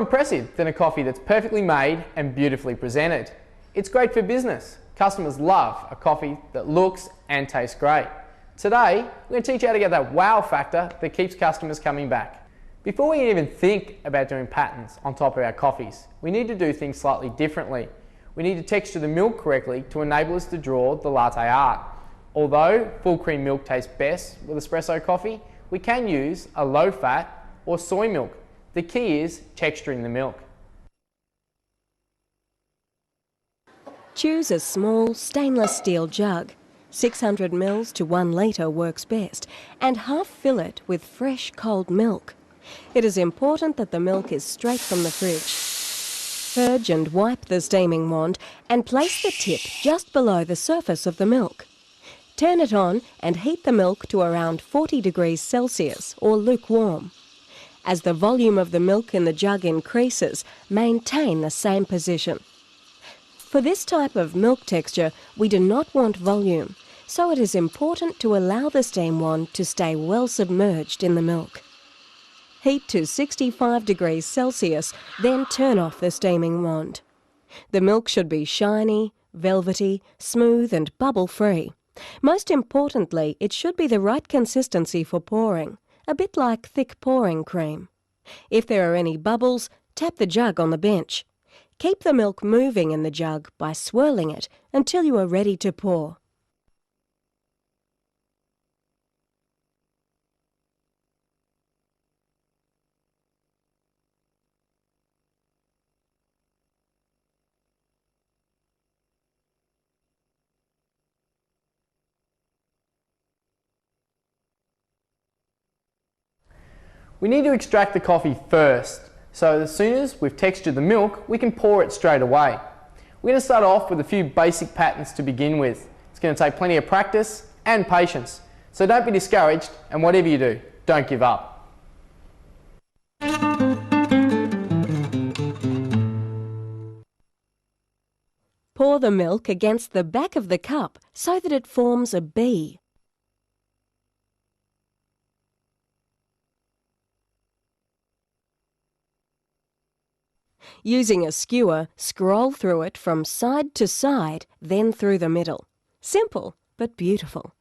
impressive than a coffee that's perfectly made and beautifully presented? It's great for business. Customers love a coffee that looks and tastes great. Today, we're going to teach you how to get that wow factor that keeps customers coming back. Before we even think about doing patterns on top of our coffees, we need to do things slightly differently. We need to texture the milk correctly to enable us to draw the latte art. Although full cream milk tastes best with espresso coffee, we can use a low fat or soy milk. The key is texturing the milk. Choose a small stainless steel jug. 600 ml to 1 litre works best, and half fill it with fresh cold milk. It is important that the milk is straight from the fridge. Purge and wipe the steaming wand and place the tip just below the surface of the milk. Turn it on and heat the milk to around 40 degrees Celsius or lukewarm. As the volume of the milk in the jug increases, maintain the same position. For this type of milk texture, we do not want volume, so it is important to allow the steam wand to stay well submerged in the milk. Heat to 65 degrees Celsius, then turn off the steaming wand. The milk should be shiny, velvety, smooth and bubble-free. Most importantly, it should be the right consistency for pouring, a bit like thick pouring cream. If there are any bubbles, tap the jug on the bench. Keep the milk moving in the jug by swirling it until you are ready to pour. We need to extract the coffee first, so as soon as we've textured the milk, we can pour it straight away. We're going to start off with a few basic patterns to begin with. It's going to take plenty of practice and patience, so don't be discouraged, and whatever you do, don't give up. Pour the milk against the back of the cup so that it forms a B. Using a skewer, scroll through it from side to side, then through the middle. Simple, but beautiful.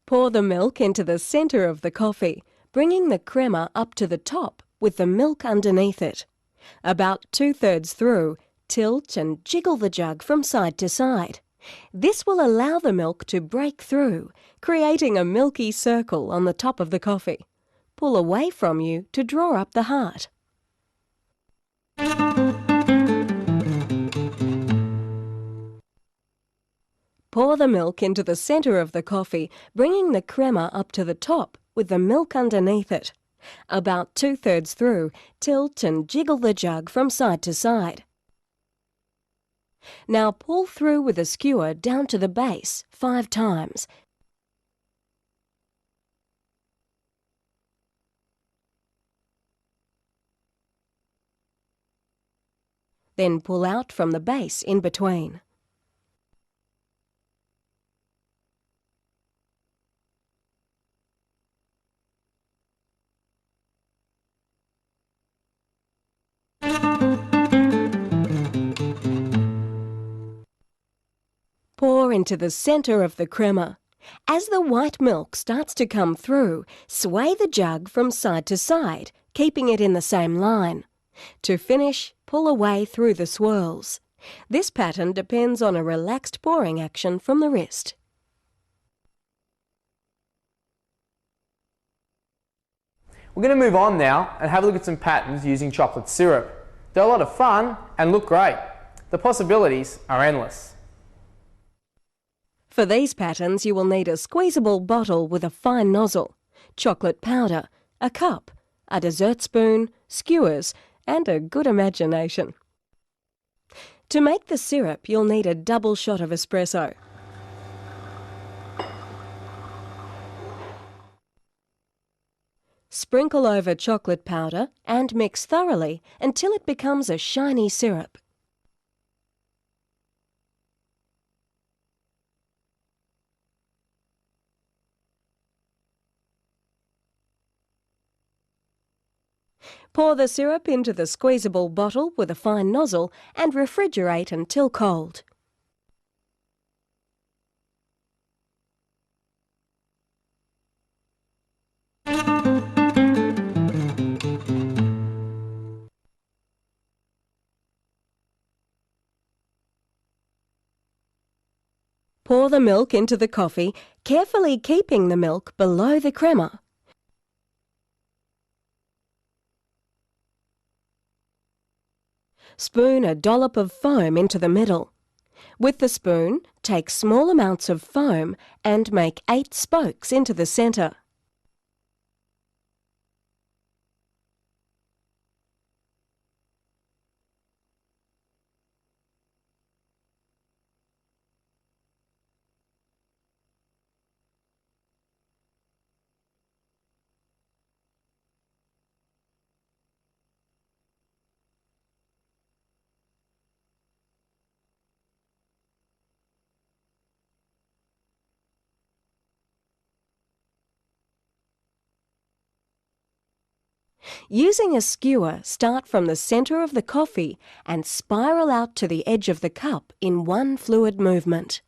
Pour the milk into the centre of the coffee, bringing the crema up to the top with the milk underneath it. About 2/3 through, tilt and jiggle the jug from side to side. This will allow the milk to break through, creating a milky circle on the top of the coffee. Pull away from you to draw up the heart. Pour the milk into the centre of the coffee, bringing the crema up to the top with the milk underneath it. About 2/3 through, tilt and jiggle the jug from side to side. Now pull through with a skewer down to the base 5 times. Then pull out from the base in between. Pour into the centre of the crema. As the white milk starts to come through, sway the jug from side to side, keeping it in the same line. To finish, pull away through the swirls. This pattern depends on a relaxed pouring action from the wrist. We're going to move on now and have a look at some patterns using chocolate syrup. They're a lot of fun and look great. The possibilities are endless. For these patterns, you will need a squeezable bottle with a fine nozzle, chocolate powder, a cup, a dessert spoon, skewers, and a good imagination. To make the syrup, you'll need a double shot of espresso. Sprinkle over chocolate powder and mix thoroughly until it becomes a shiny syrup. Pour the syrup into the squeezable bottle with a fine nozzle and refrigerate until cold. Pour the milk into the coffee, carefully keeping the milk below the crema. Spoon a dollop of foam into the middle. With the spoon, take small amounts of foam and make 8 spokes into the centre. Using a skewer, start from the centre of the coffee and spiral out to the edge of the cup in one fluid movement.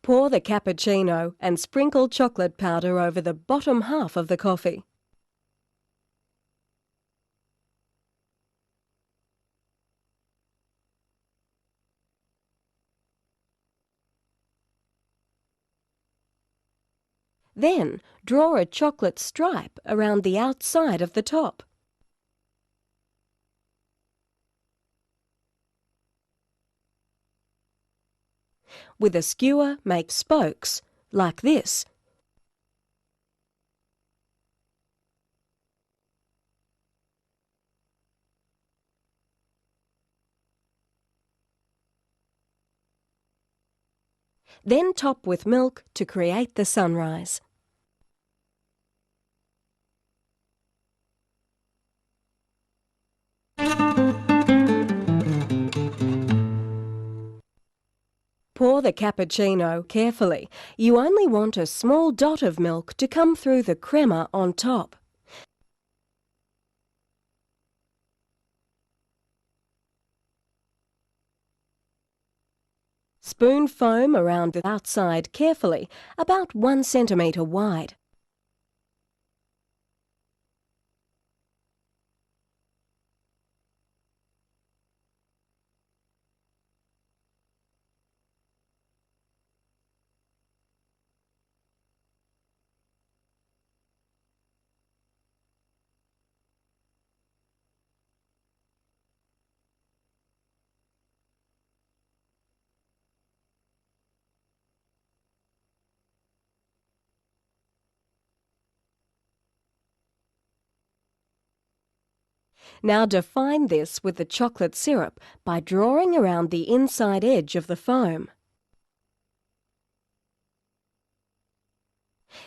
Pour the cappuccino and sprinkle chocolate powder over the bottom half of the coffee. Then draw a chocolate stripe around the outside of the top. With a skewer, make spokes, like this. Then top with milk to create the sunrise. Pour the cappuccino carefully. You only want a small dot of milk to come through the crema on top. Spoon foam around the outside carefully, about 1 centimetre wide. Now define this with the chocolate syrup by drawing around the inside edge of the foam.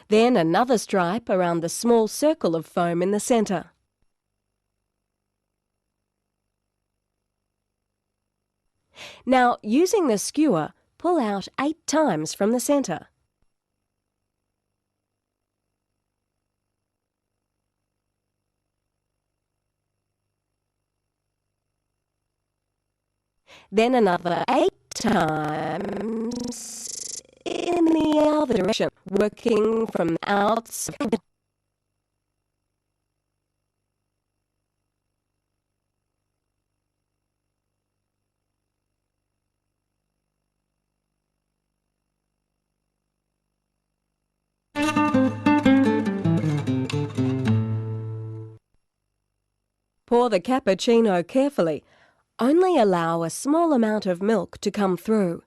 Then another stripe around the small circle of foam in the centre. Now, using the skewer, pull out 8 times from the centre. Then another 8 times in the other direction, working from the outside. Pour the cappuccino carefully. Only allow a small amount of milk to come through.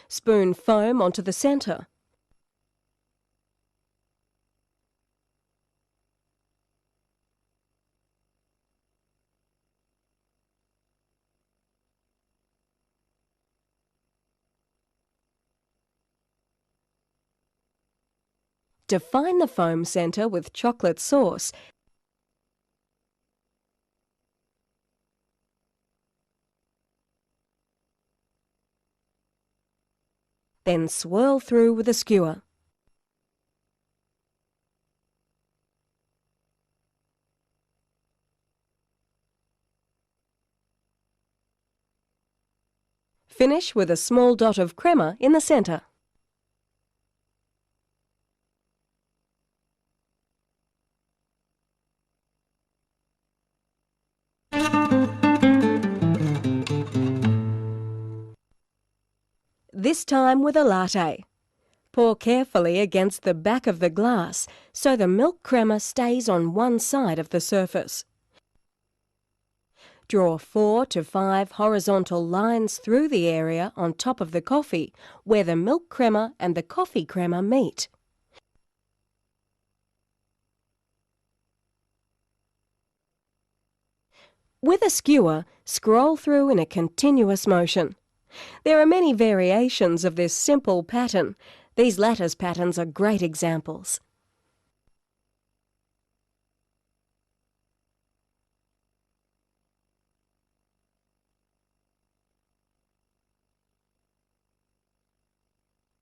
Spoon foam onto the centre. Define the foam centre with chocolate sauce. Then swirl through with a skewer. Finish with a small dot of crema in the centre. This time with a latte. Pour carefully against the back of the glass so the milk crema stays on one side of the surface. Draw 4 to 5 horizontal lines through the area on top of the coffee where the milk crema and the coffee crema meet. With a skewer, scroll through in a continuous motion. There are many variations of this simple pattern. These lattice patterns are great examples.